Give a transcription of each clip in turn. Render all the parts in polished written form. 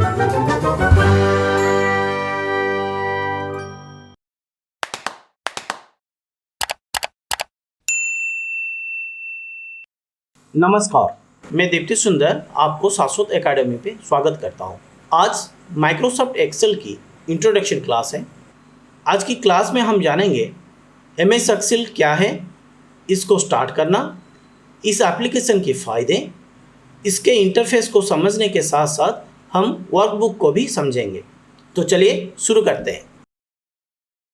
नमस्कार, मैं दीप्ति सुंदर आपको शाश्वत एकेडमी पे स्वागत करता हूँ। आज माइक्रोसॉफ्ट एक्सेल की इंट्रोडक्शन क्लास है। आज की क्लास में हम जानेंगे एमएस एक्सेल क्या है, इसको स्टार्ट करना, इस एप्लीकेशन के फ़ायदे, इसके इंटरफेस को समझने के साथ साथ हम वर्कबुक को भी समझेंगे। तो चलिए शुरू करते हैं।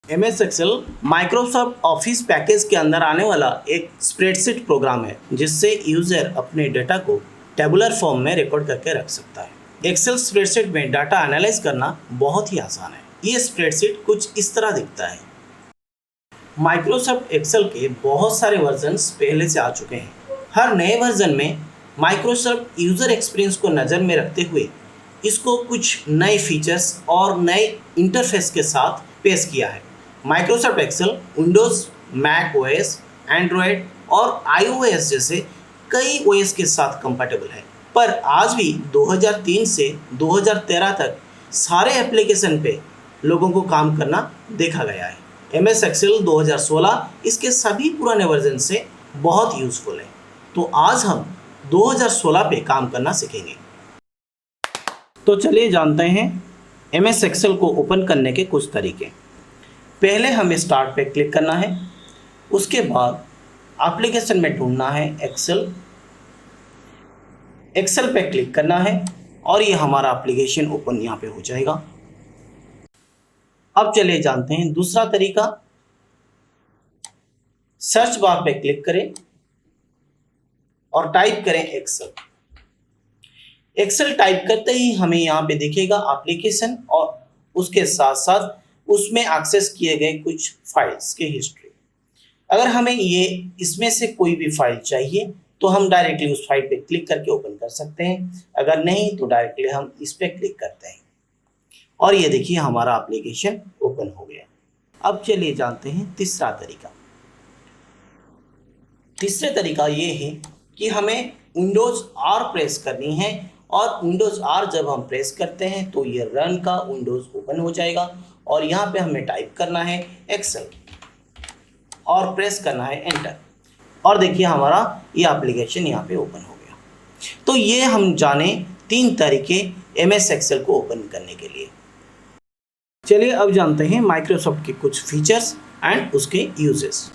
MS Excel Microsoft Office package के अंदर आने वाला एक स्प्रेडशीट प्रोग्राम है जिससे यूज़र अपने डेटा को टेबुलर फॉर्म में रिकॉर्ड करके रख सकता है। एक्सेल स्प्रेडशीट में डाटा एनालाइज करना बहुत ही आसान है। ये स्प्रेडशीट कुछ इस तरह दिखता है। माइक्रोसॉफ्ट एक्सेल के बहुत सारे वर्जन्स पहले से आ चुके हैं। हर नए वर्जन में माइक्रोसॉफ्ट यूज़र एक्सपीरियंस को नज़र में रखते हुए इसको कुछ नए फीचर्स और नए इंटरफेस के साथ पेश किया है। Microsoft Excel Windows, Mac OS, Android और आईओएस जैसे कई ओएस के साथ कंपैटिबल है, पर आज भी 2003 से 2013 तक सारे एप्लीकेशन पे लोगों को काम करना देखा गया है। एमएस एक्सेल 2016 इसके सभी पुराने वर्जन से बहुत यूज़फुल है। तो आज हम 2016 पे काम करना सीखेंगे। तो चलिए जानते हैं एमएस एक्सेल को ओपन करने के कुछ तरीके। पहले हमें स्टार्ट पे क्लिक करना है, उसके बाद एप्लीकेशन में ढूंढना है एक्सेल पे क्लिक करना है और ये हमारा एप्लीकेशन ओपन यहाँ पे हो जाएगा। अब चलिए जानते हैं दूसरा तरीका। सर्च बार पे क्लिक करें और टाइप करें एक्सेल। एक्सेल टाइप करते ही हमें यहाँ पे दिखेगा एप्लीकेशन और उसके साथ साथ उसमें एक्सेस किए गए कुछ फाइल्स की हिस्ट्री। अगर हमें ये इसमें से कोई भी फाइल चाहिए तो हम डायरेक्टली उस फाइल पे क्लिक करके ओपन कर सकते हैं। अगर नहीं तो डायरेक्टली हम इस पे क्लिक करते हैं और ये देखिए हमारा एप्लीकेशन ओपन हो गया। अब चलिए जानते हैं तीसरा तरीका। तीसरे तरीका ये है कि हमें विंडोज़ आर प्रेस करनी है और विंडोज़ आर जब हम प्रेस करते हैं तो ये रन का विंडोज़ ओपन हो जाएगा और यहाँ पे हमें टाइप करना है एक्सेल और प्रेस करना है एंटर और देखिए हमारा ये एप्लीकेशन यहाँ पे ओपन हो गया। तो ये हम जाने 3 तरीके एमएस एक्सेल को ओपन करने के लिए। चलिए अब जानते हैं माइक्रोसॉफ्ट के कुछ फीचर्स एंड उसके यूजेस।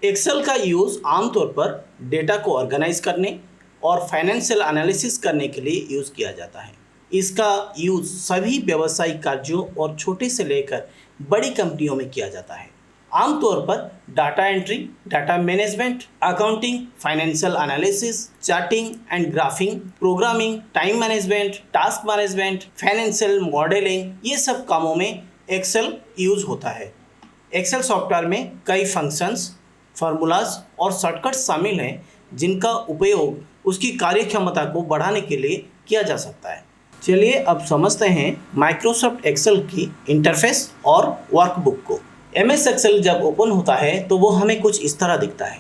एक्सेल का यूज़ आमतौर पर डेटा को ऑर्गेनाइज करने और फाइनेंशियल एनालिसिस करने के लिए यूज़ किया जाता है। इसका यूज़ सभी व्यावसायिक कार्यों और छोटे से लेकर बड़ी कंपनियों में किया जाता है। आमतौर पर data entry, data management, accounting, financial analysis, charting and graphic, programming, time management, task management, financial modelling, ये सब कामों में एक्सेल यूज़ होता है। एक्सेल सॉफ्टवेयर में कई फंक्शंस, फार्मूलाज और शॉर्टकट्स शामिल हैं जिनका उपयोग उसकी कार्यक्षमता को बढ़ाने के लिए किया जा सकता है। चलिए अब समझते हैं माइक्रोसॉफ्ट एक्सेल की इंटरफेस और वर्कबुक को। एमएस एक्सेल जब ओपन होता है तो वो हमें कुछ इस तरह दिखता है।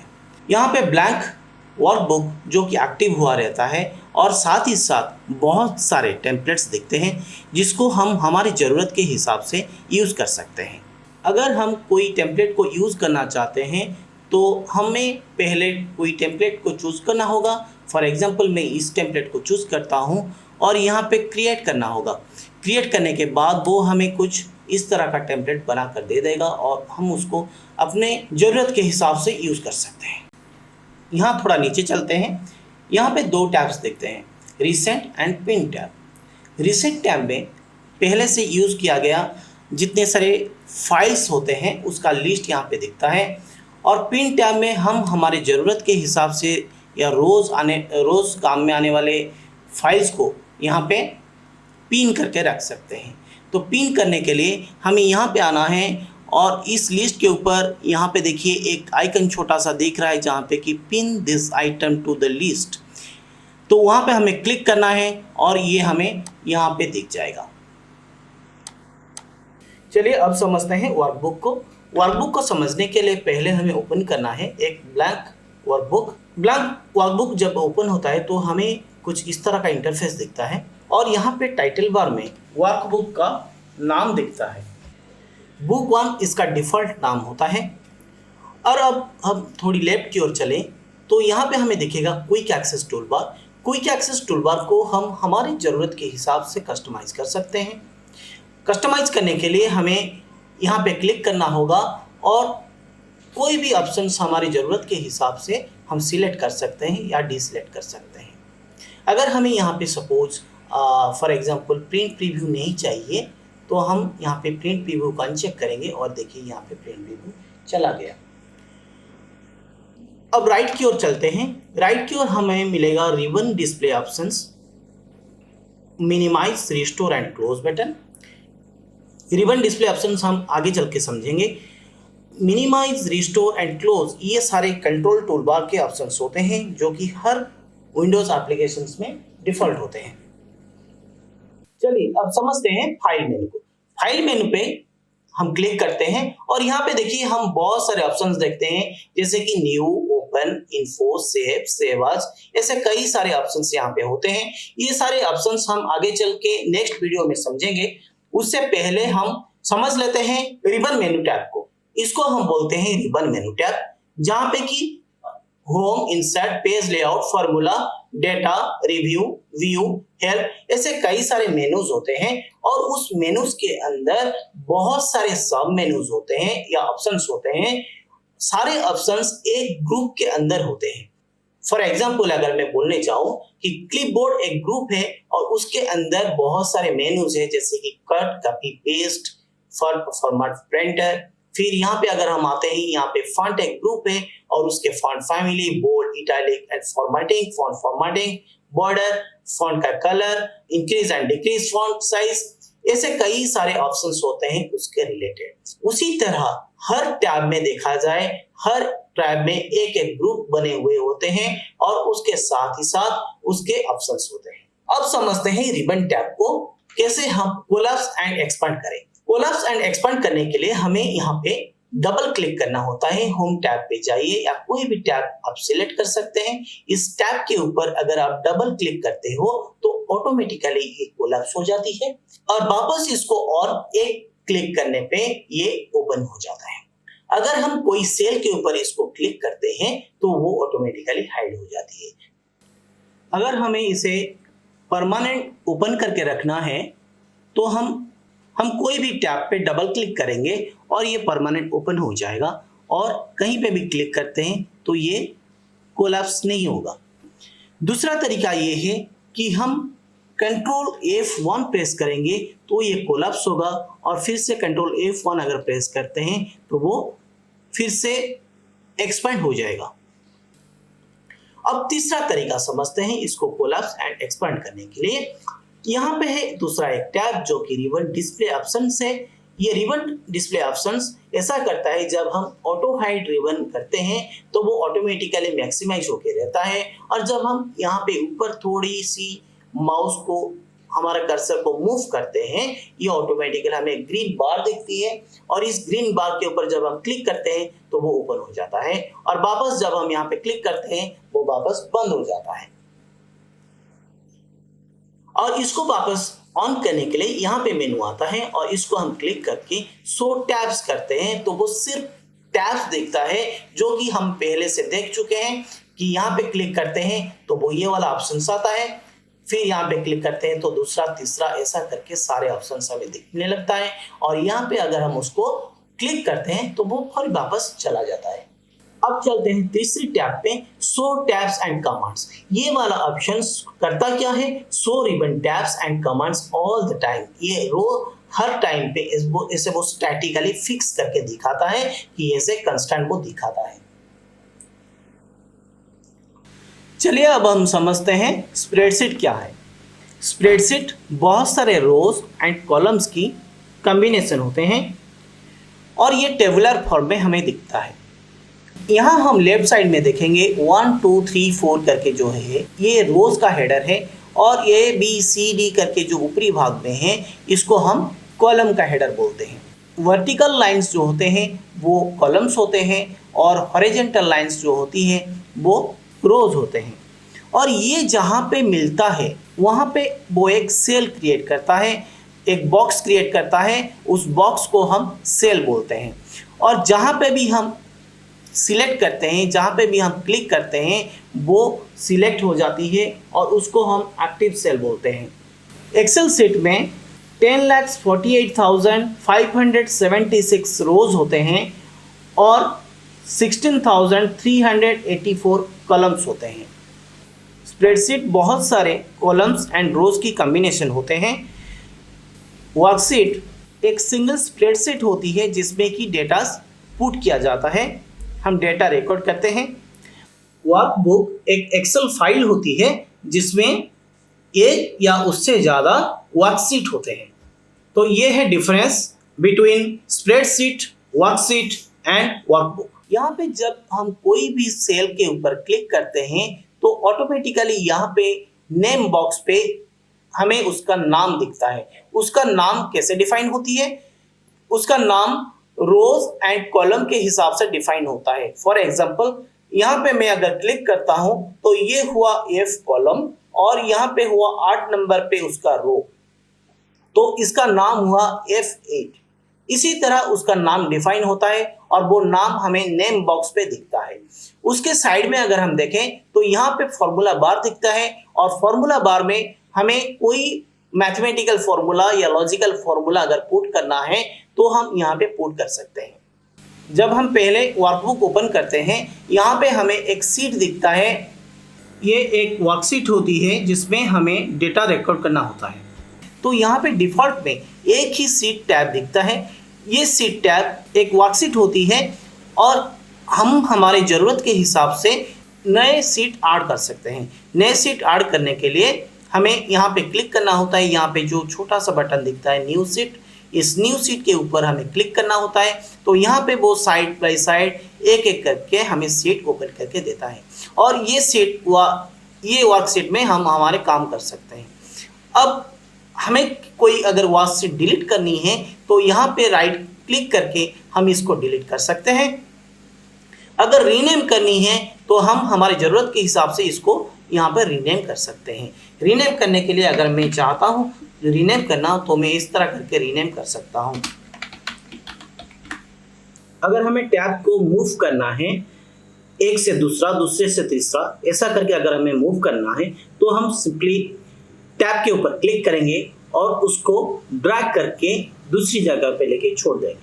यहाँ पे ब्लैंक वर्कबुक जो कि एक्टिव हुआ रहता है और साथ ही साथ बहुत सारे टेम्पलेट्स दिखते हैं जिसको हम हमारी ज़रूरत के हिसाब से यूज़ कर सकते हैं। अगर हम कोई टेम्पलेट को यूज़ करना चाहते हैं तो हमें पहले कोई टेम्पलेट को चूज़ करना होगा। फॉर एग्जांपल मैं इस टेम्पलेट को चूज़ करता हूं और यहाँ पे क्रिएट करना होगा। क्रिएट करने के बाद वो हमें कुछ इस तरह का टेम्पलेट बना कर दे देगा और हम उसको अपने ज़रूरत के हिसाब से यूज़ कर सकते हैं। यहाँ थोड़ा नीचे चलते हैं। यहाँ पे 2 टैब्स देखते हैं, recent and pin tab. Recent tab में पहले से यूज़ किया गया जितने सारे फाइल्स होते हैं उसका लिस्ट यहाँ पे दिखता है और पिन टैब में हम हमारे ज़रूरत के हिसाब से या रोज़ काम में आने वाले फाइल्स को यहाँ पे पिन करके रख सकते हैं। तो पिन करने के लिए हमें यहाँ पे आना है और इस लिस्ट के ऊपर यहाँ पे देखिए एक आइकन छोटा सा दिख रहा है जहाँ पे कि pin this item to the list. तो वहाँ पे हमें क्लिक करना है और ये हमें यहाँ पे दिख जाएगा। चलिए अब समझते हैं वर्कबुक को। वर्कबुक को समझने के लिए पहले हमें ओपन करना है एक ब्लैंक वर्कबुक। ब्लैंक वर्कबुक जब ओपन होता है तो हमें कुछ इस तरह का इंटरफेस दिखता है। और यहाँ पे टाइटल बार में वर्कबुक का नाम दिखता है। बुक 1 इसका डिफ़ॉल्ट नाम होता है। और अब हम थोड़ी लेफ्ट की ओर चलें तो यहाँ पे हमें दिखेगा quick access toolbar. Quick access toolbar को हम हमारी ज़रूरत के हिसाब से कस्टमाइज़ कर सकते हैं। कस्टमाइज़ करने के लिए हमें यहाँ पे क्लिक करना होगा और कोई भी ऑप्शंस हमारी ज़रूरत के हिसाब से हम सिलेक्ट कर सकते हैं या डिसलेक्ट कर सकते हैं। अगर हमें यहाँ पे suppose for example print preview नहीं चाहिए तो हम यहाँ पे प्रिंट प्रीव्यू को अनचेक करेंगे और देखिए यहाँ पे प्रिंट प्रीव्यू चला गया। अब राइट की ओर चलते हैं। राइट की ओर हमें मिलेगा ribbon display options, minimise, restore and close button. Ribbon display options हम आगे चल के समझेंगे। मिनिमाइज, रिस्टोर एंड क्लोज ये सारे कंट्रोल टूलबार के ऑप्शंस होते हैं जो कि हर विंडोज एप्लीकेशंस में डिफॉल्ट होते हैं। चलिए अब समझते हैं फाइल मेनू को। फाइल मेनू पे हम क्लिक करते हैं और यहाँ पे देखिए हम बहुत सारे ऑप्शंस देखते हैं जैसे कि new, open, info, save, save as, ऐसे कई सारे ऑप्शंस यहाँ पे होते हैं। ये सारे ऑप्शंस हम आगे चल के नेक्स्ट वीडियो में समझेंगे। उससे पहले हम समझ लेते हैं रिबन मेनू टैब को। इसको हम बोलते हैं रिबन मेनू टैब, जहाँ पे कि home, insert, page layout, formula, data, review, view, help ऐसे कई सारे मेनूज होते हैं और उस मेनूज के अंदर बहुत सारे सब मेनूज होते हैं या ऑप्शंस होते हैं। सारे ऑप्शंस एक ग्रुप के अंदर होते हैं। फॉर एग्जाम्पल अगर मैं बोलने चाहूँ कि क्लिपबोर्ड एक ग्रुप है और उसके अंदर बहुत सारे मेनूज है जैसे कि cut, copy, paste, format, printer. फिर यहाँ पे अगर हम आते हैं यहाँ पे फॉन्ट एक ग्रुप है और उसके font family, bold, italic and formatting, font formatting, border, font का colour, increase and decrease font size, ऐसे कई सारे ऑप्शंस होते हैं उसके रिलेटेड। उसी तरह हर टैब में देखा जाए, हर टैब में एक एक ग्रुप बने हुए होते हैं और उसके साथ ही साथ उसके ऑप्शंस होते हैं। अब समझते हैं रिबन टैब को कैसे हम कोलैप्स एंड एक्सपांड करें। कोलैप्स एंड एक्सपांड करने के लिए हमें यहाँ पे डबल क्लिक करना होता है। होम टैब पे जाइए या कोई भी टैब आप सिलेक्ट कर सकते हैं। इस टैब के ऊपर अगर आप डबल क्लिक करते हो तो ऑटोमेटिकली ये कोलैप्स हो जाती है और वापस इसको और एक क्लिक करने पे ये ओपन हो जाता है। अगर हम कोई सेल के ऊपर इसको क्लिक करते हैं तो वो ऑटोमेटिकली हाइड हो जाती है। अगर हमें इसे परमानेंट ओपन करके रखना है तो हम कोई भी टैब पे डबल क्लिक करेंगे और ये परमानेंट ओपन हो जाएगा और कहीं पे भी क्लिक करते हैं तो ये कोलैप्स नहीं होगा। दूसरा तरीका ये है कि हम कंट्रोल F1 प्रेस करेंगे तो ये कोलैप्स होगा और फिर से कंट्रोल F1 अगर प्रेस करते हैं तो वो फिर से एक्सपेंड हो जाएगा। अब तीसरा तरीका समझते हैं इसको कोलैप्स एंड एक्सपेंड करने के लिए। यहाँ पे है दूसरा एक टैब जो कि रिबन डिस्प्ले ऑप्शंस है। ये रिबन डिस्प्ले ऑप्शंस ऐसा करता है जब हम ऑटो हाइड रिबन करते हैं तो वो ऑटोमेटिकली मैक्सिमाइज होके रहता है और जब हम यहाँ पे ऊपर थोड़ी सी माउस को हमारा कर्सर को मूव करते हैं ये ऑटोमेटिकली हमें ग्रीन बार दिखती है और इस ग्रीन बार के ऊपर जब हम क्लिक करते हैं तो वो ओपन हो जाता है और वापस जब हम यहाँ पे क्लिक करते हैं वो वापस बंद हो जाता है। और इसको वापस ऑन करने के लिए यहाँ पे मेनू आता है और इसको हम क्लिक करके शो टैब्स करते हैं तो वो सिर्फ टैब्स दिखता है जो कि हम पहले से देख चुके हैं कि यहाँ पे क्लिक करते हैं तो वो ये वाला ऑप्शन आता है, फिर यहाँ पे क्लिक करते हैं तो दूसरा, तीसरा, ऐसा करके सारे ऑप्शन हमें दिखने लगता है और यहाँ पे अगर हम उसको क्लिक करते हैं तो वो फिर वापस चला जाता है। अब चलते हैं तीसरी टैब पे, शो टैब्स एंड कमांड्स। ये वाला ऑप्शन करता क्या है, show ribbon tabs and commands all the time. ये रो हर टाइम पे इसे वो स्टैटिकली फिक्स करके दिखाता है कि ऐसे कंस्टेंट को दिखाता है। चलिए अब हम समझते हैं स्प्रेडशीट क्या है। स्प्रेडशीट बहुत सारे रोज एंड कॉलम्स की कॉम्बिनेशन होते हैं और ये टेबुलर फॉर्म में हमें दिखता है। यहाँ हम लेफ्ट साइड में देखेंगे 1 2 3 4 करके जो है ये रोज का हेडर है और ABCD करके जो ऊपरी भाग में है इसको हम कॉलम का हेडर बोलते हैं। वर्टिकल लाइंस जो होते हैं वो कॉलम्स होते हैं और हॉरिजॉन्टल लाइंस जो होती है वो रोज होते हैं। और ये जहाँ पे मिलता है वहाँ पे वो एक सेल क्रिएट करता है, एक बॉक्स क्रिएट करता है, उस बॉक्स को हम सेल बोलते हैं। और जहाँ पे भी हम सिलेक्ट करते हैं, जहाँ पे भी हम क्लिक करते हैं, वो सिलेक्ट हो जाती है और उसको हम एक्टिव सेल बोलते हैं। एक्सेल शीट में 10,48,576 रोज होते हैं और 16,384 कॉलम्स होते हैं। स्प्रेडशीट बहुत सारे कॉलम्स एंड रोज की कॉम्बिनेशन होते हैं। वर्कशीट एक सिंगल स्प्रेडशीट होती है जिसमें कि डेटा पुट किया जाता है, हम डेटा रिकॉर्ड करते हैं। वर्कबुक एक एक्सेल फाइल होती है जिसमें एक या उससे ज़्यादा वर्कशीट होते हैं। तो ये है difference between spreadsheet, worksheet and workbook. यहाँ पे जब हम कोई भी सेल के ऊपर क्लिक करते हैं तो ऑटोमेटिकली यहाँ पे नेम बॉक्स पे हमें उसका नाम दिखता है। उसका नाम कैसे डिफाइन होती है? उसका नाम रोज एंड कॉलम के हिसाब से डिफाइन होता है। फॉर एग्जांपल यहाँ पे मैं अगर क्लिक करता हूँ तो ये हुआ F कॉलम और यहाँ पे हुआ 8 नंबर पे उसका रो, तो इसका नाम हुआ F8। इसी तरह उसका नाम डिफाइन होता है और वो नाम हमें नेम बॉक्स पे दिखता है। उसके साइड में अगर हम देखें तो यहाँ पे फॉर्मूला बार दिखता है और फॉर्मूला बार में हमें कोई मैथमेटिकल फॉर्मूला या लॉजिकल फॉर्मूला अगर पुट करना है तो हम यहाँ पे पुट कर सकते हैं। जब हम पहले वर्कबुक ओपन करते हैं, यहाँ पे हमें एक सीट दिखता है। ये एक वर्कशीट होती है जिसमें हमें डेटा रिकॉर्ड करना होता है। तो यहाँ पे डिफ़ॉल्ट में एक ही सीट टैब दिखता है। ये सीट टैब एक वर्कशीट होती है और हम हमारे ज़रूरत के हिसाब से नए सीट ऐड कर सकते हैं। नए सीट ऐड करने के लिए हमें यहाँ पे क्लिक करना होता है। यहाँ पे जो छोटा सा बटन दिखता है न्यू सीट, इस न्यू सीट के ऊपर हमें क्लिक करना होता है। तो यहाँ पे वो साइड बाय साइड एक एक करके हमें सीट ओपन करके देता है और ये वर्कशीट में हम हमारे काम कर सकते हैं। अब हमें कोई अगर वर्कशीट डिलीट करनी है तो यहाँ पे राइट क्लिक करके हम इसको डिलीट कर सकते हैं। अगर रीनेम करनी है तो हम हमारी ज़रूरत के हिसाब से इसको यहाँ पर रीनेम कर सकते हैं। रीनेम करने के लिए अगर मैं चाहता हूँ रीनेम करना तो मैं इस तरह करके रीनेम कर सकता हूँ। अगर हमें टैब को मूव करना है, एक से दूसरा, दूसरे से तीसरा, ऐसा करके अगर हमें मूव करना है तो हम सिंपली टैब के ऊपर क्लिक करेंगे और उसको ड्रैग करके दूसरी जगह पे लेके छोड़ देंगे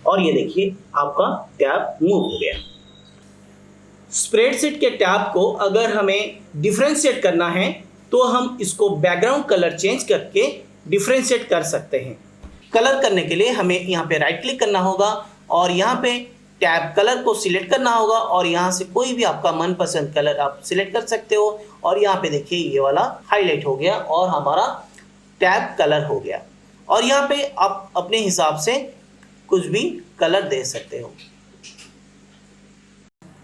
और ये देखिए आपका टैब मूव हो गया। स्प्रेडशीट के टैब को अगर हमें डिफरेंशिएट करना है तो हम इसको बैकग्राउंड कलर चेंज करके डिफरेंशिएट कर सकते हैं। कलर करने के लिए हमें यहाँ पे राइट क्लिक करना होगा और यहाँ पे टैब कलर को सिलेक्ट करना होगा और यहाँ से कोई भी आपका मनपसंद कलर आप सिलेक्ट कर सकते हो और यहाँ पे देखिए ये वाला हाईलाइट हो गया और हमारा टैब कलर हो गया। और यहाँ पे आप अपने हिसाब से कुछ भी कलर दे सकते हो।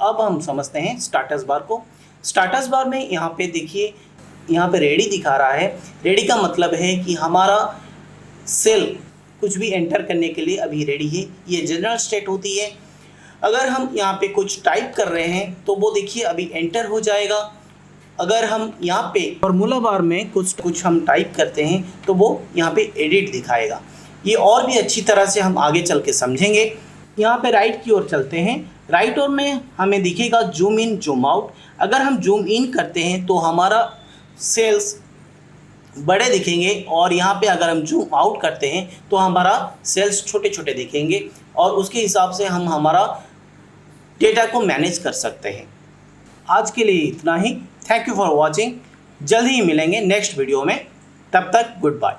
अब हम समझते हैं स्टाटस बार को। स्टाटस बार में यहाँ पे देखिए, यहाँ पे रेडी दिखा रहा है। रेडी का मतलब है कि हमारा सेल कुछ भी एंटर करने के लिए अभी रेडी है। ये जनरल स्टेट होती है। अगर हम यहाँ पे कुछ टाइप कर रहे हैं तो वो देखिए अभी एंटर हो जाएगा। अगर हम यहाँ पे फॉर्मूला बार में कुछ हम टाइप करते हैं तो वो यहाँ पे एडिट दिखाएगा। ये और भी अच्छी तरह से हम आगे चल के समझेंगे। यहाँ पे राइट की ओर चलते हैं। राइट ओर में हमें दिखेगा जूम इन जूम आउट। अगर हम जूम इन करते हैं तो हमारा सेल्स बड़े दिखेंगे और यहाँ पे अगर हम जूम आउट करते हैं तो हमारा सेल्स छोटे छोटे दिखेंगे और उसके हिसाब से हम हमारा डेटा को मैनेज कर सकते हैं। आज के लिए इतना ही। Thank you for watching. जल्द ही मिलेंगे नेक्स्ट वीडियो में। तब तक गुड बाय।